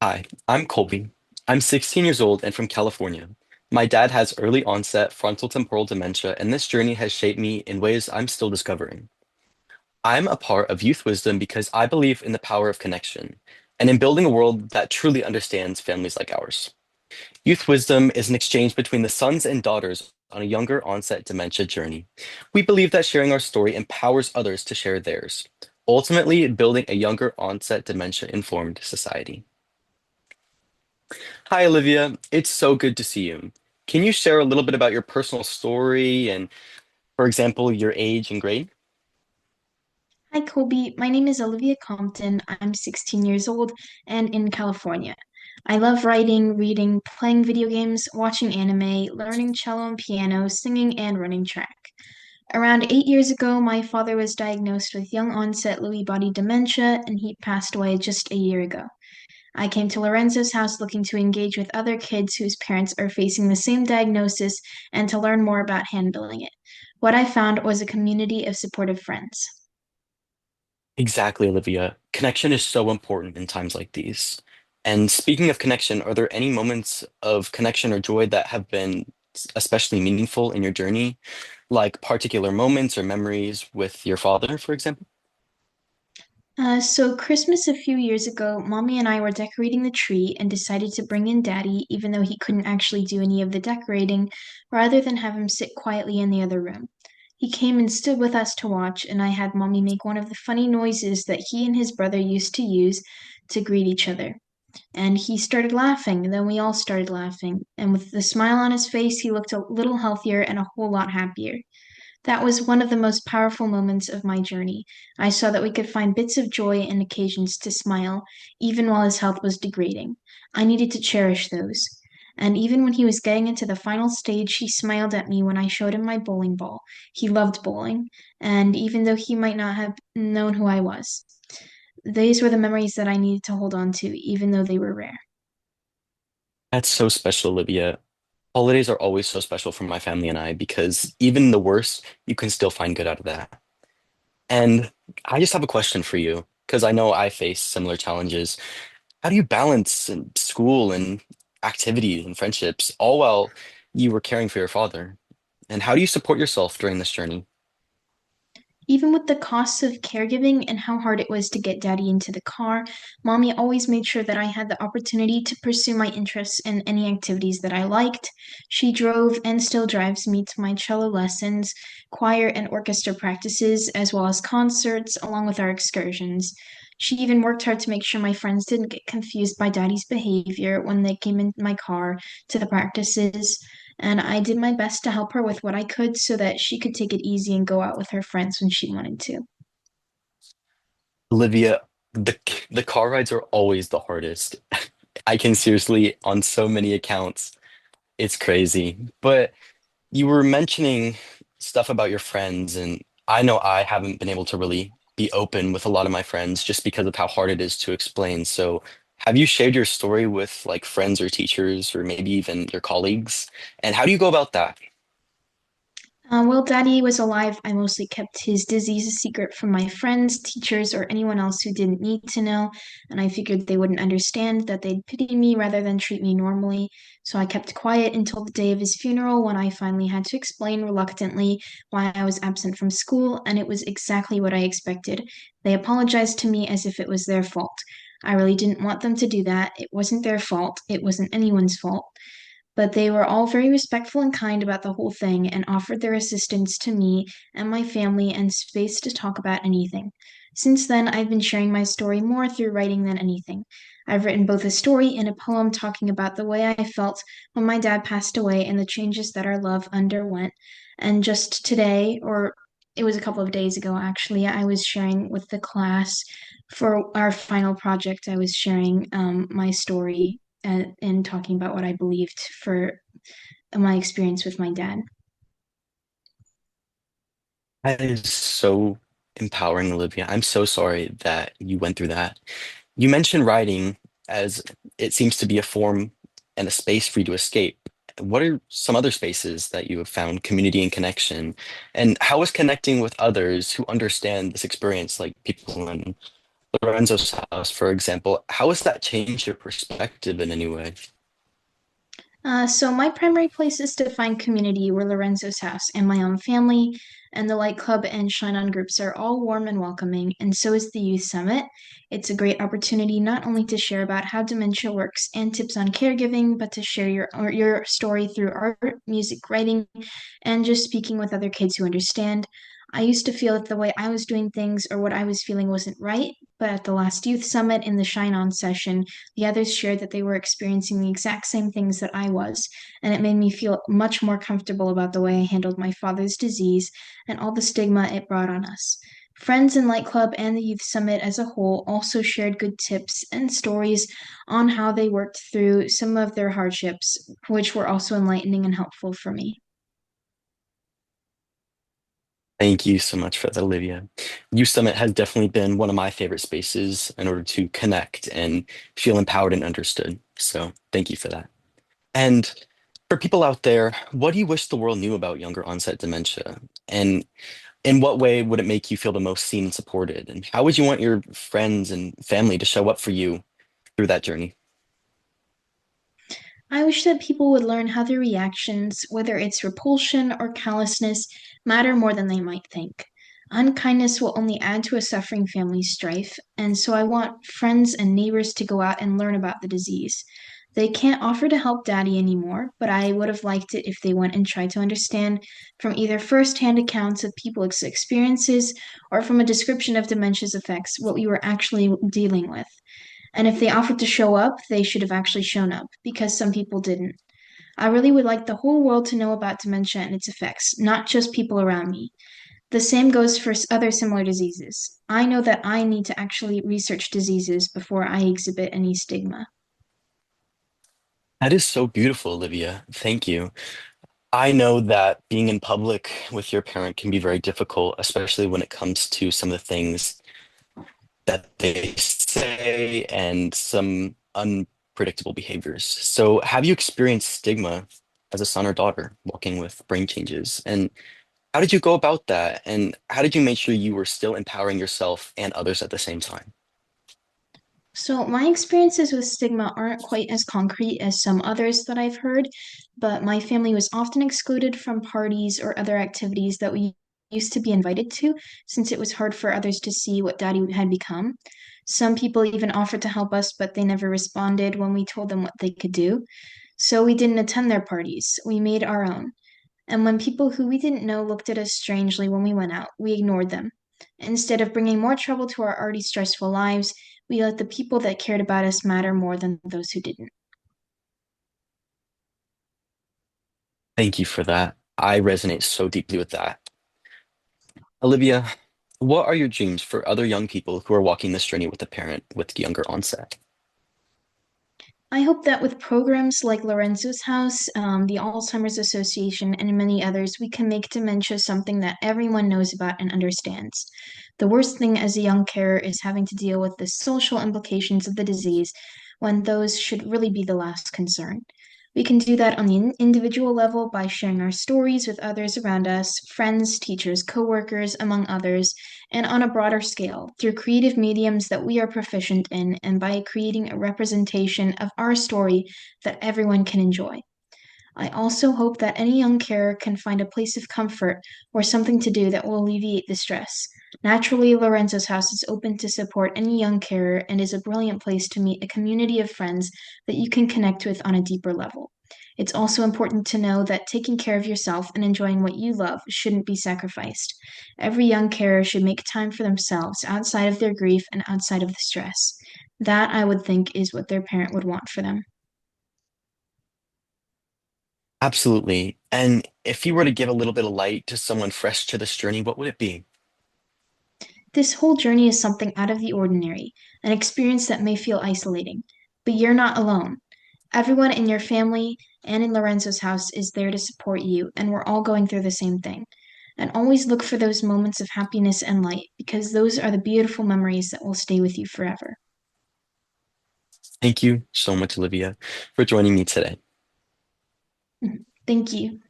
Hi, I'm Colby. I'm 16 years old and from California. My dad has early onset frontotemporal dementia, and this journey has shaped me in ways I'm still discovering. I'm a part of Youth Wisdom because I believe in the power of connection and in building a world that truly understands families like ours. Youth Wisdom is an exchange between the sons and daughters on a younger onset dementia journey. We believe that sharing our story empowers others to share theirs, ultimately building a younger onset dementia informed society. Hi, Olivia. It's so good to see you. Can you share a little bit about your personal story and, for example, your age and grade? Hi, Colby. My name is Olivia Compton. I'm 16 years old and in California. I love writing, reading, playing video games, watching anime, learning cello and piano, singing, and running track. Around 8 years ago, my father was diagnosed with young onset Lewy body dementia, and he passed away just a year ago. I came to Lorenzo's house looking to engage with other kids whose parents are facing the same diagnosis and to learn more about handling it. What I found was a community of supportive friends. Exactly, Olivia. Connection is so important in times like these. And speaking of connection, are there any moments of connection or joy that have been especially meaningful in your journey, like particular moments or memories with your father, for example? So Christmas a few years ago, Mommy and I were decorating the tree and decided to bring in Daddy, even though he couldn't actually do any of the decorating, rather than have him sit quietly in the other room. He came and stood with us to watch, and I had Mommy make one of the funny noises that he and his brother used to use to greet each other. And he started laughing, and then we all started laughing. And with the smile on his face, he looked a little healthier and a whole lot happier. That was one of the most powerful moments of my journey. I saw that we could find bits of joy and occasions to smile, even while his health was degrading. I needed to cherish those. And even when he was getting into the final stage, he smiled at me when I showed him my bowling ball. He loved bowling, and even though he might not have known who I was, these were the memories that I needed to hold on to, even though they were rare. That's so special, Olivia. Holidays are always so special for my family and I because even the worst, you can still find good out of that. And I just have a question for you because I know I face similar challenges. How do you balance school and activities and friendships all while you were caring for your father? And how do you support yourself during this journey? Even with the costs of caregiving and how hard it was to get daddy into the car, mommy always made sure that I had the opportunity to pursue my interests in any activities that I liked. She drove and still drives me to my cello lessons, choir and orchestra practices, as well as concerts, along with our excursions. She even worked hard to make sure my friends didn't get confused by daddy's behavior when they came in my car to the practices, and I did my best to help her with what I could so that she could take it easy and go out with her friends when she wanted to. Olivia, the car rides are always the hardest. I can seriously, on so many accounts, it's crazy. But you were mentioning stuff about your friends, and I know I haven't been able to really be open with a lot of my friends just because of how hard it is to explain. So, have you shared your story with like friends or teachers or maybe even your colleagues? And how do you go about that? While Daddy was alive, I mostly kept his disease a secret from my friends, teachers, or anyone else who didn't need to know, and I figured they wouldn't understand, that they'd pity me rather than treat me normally. So I kept quiet until the day of his funeral when I finally had to explain reluctantly why I was absent from school, and it was exactly what I expected. They apologized to me as if it was their fault. I really didn't want them to do that. It wasn't their fault. It wasn't anyone's fault. But they were all very respectful and kind about the whole thing and offered their assistance to me and my family and space to talk about anything. Since then, I've been sharing my story more through writing than anything. I've written both a story and a poem talking about the way I felt when my dad passed away and the changes that our love underwent. And just today, or it was a couple of days ago actually, I was sharing with the class for our final project. I was sharing my story and talking about what I believed for my experience with my dad. That is so empowering, Olivia. I'm so sorry that you went through that. You mentioned writing as it seems to be a form and a space for you to escape. What are some other spaces that you have found community and connection? And how is connecting with others who understand this experience, like people in Lorenzo's house, for example, how has that changed your perspective in any way? So my primary places to find community were Lorenzo's house and my own family, and the Light Club and Shine On groups are all warm and welcoming, and so is the Youth Summit. It's a great opportunity not only to share about how dementia works and tips on caregiving, but to share your story through art, music, writing, and just speaking with other kids who understand. I used to feel that the way I was doing things or what I was feeling wasn't right, but at the last Youth Summit in the Shine On session, the others shared that they were experiencing the exact same things that I was, and it made me feel much more comfortable about the way I handled my father's disease and all the stigma it brought on us. Friends in Light Club and the Youth Summit as a whole also shared good tips and stories on how they worked through some of their hardships, which were also enlightening and helpful for me. Thank you so much for that, Olivia. Youth Summit has definitely been one of my favorite spaces in order to connect and feel empowered and understood. So thank you for that. And for people out there, what do you wish the world knew about younger onset dementia? And in what way would it make you feel the most seen and supported? And how would you want your friends and family to show up for you through that journey? I wish that people would learn how their reactions, whether it's repulsion or callousness, matter more than they might think. Unkindness will only add to a suffering family's strife, and so I want friends and neighbors to go out and learn about the disease. They can't offer to help daddy anymore, but I would have liked it if they went and tried to understand from either first-hand accounts of people's experiences or from a description of dementia's effects what we were actually dealing with. And if they offered to show up, they should have actually shown up because some people didn't. I really would like the whole world to know about dementia and its effects, not just people around me. The same goes for other similar diseases. I know that I need to actually research diseases before I exhibit any stigma. That is so beautiful, Olivia. Thank you. I know that being in public with your parent can be very difficult, especially when it comes to some of the things that they say and some unpredictable behaviors. So, have you experienced stigma as a son or daughter walking with brain changes? And how did you go about that? And how did you make sure you were still empowering yourself and others at the same time? So, my experiences with stigma aren't quite as concrete as some others that I've heard, but my family was often excluded from parties or other activities that we used to be invited to since it was hard for others to see what daddy had become. Some people even offered to help us, but they never responded when we told them what they could do. So, we didn't attend their parties, we made our own. And when people who we didn't know looked at us strangely when we went out, we ignored them. Instead of bringing more trouble to our already stressful lives, we let the people that cared about us matter more than those who didn't. Thank you for that. I resonate so deeply with that. Olivia, what are your dreams for other young people who are walking this journey with a parent with younger onset? I hope that with programs like Lorenzo's House, the Alzheimer's Association, and many others, we can make dementia something that everyone knows about and understands. The worst thing as a young carer is having to deal with the social implications of the disease when those should really be the last concern. We can do that on the individual level by sharing our stories with others around us, friends, teachers, coworkers, among others, and on a broader scale through creative mediums that we are proficient in and by creating a representation of our story that everyone can enjoy. I also hope that any young carer can find a place of comfort or something to do that will alleviate the stress. Naturally, Lorenzo's House is open to support any young carer and is a brilliant place to meet a community of friends that you can connect with on a deeper level. It's also important to know that taking care of yourself and enjoying what you love shouldn't be sacrificed. Every young carer should make time for themselves outside of their grief and outside of the stress. That, I would think, is what their parent would want for them. Absolutely. And if you were to give a little bit of light to someone fresh to this journey, what would it be? This whole journey is something out of the ordinary, an experience that may feel isolating, but you're not alone. Everyone in your family and in Lorenzo's house is there to support you, and we're all going through the same thing. And always look for those moments of happiness and light because those are the beautiful memories that will stay with you forever. Thank you so much, Olivia, for joining me today. Thank you.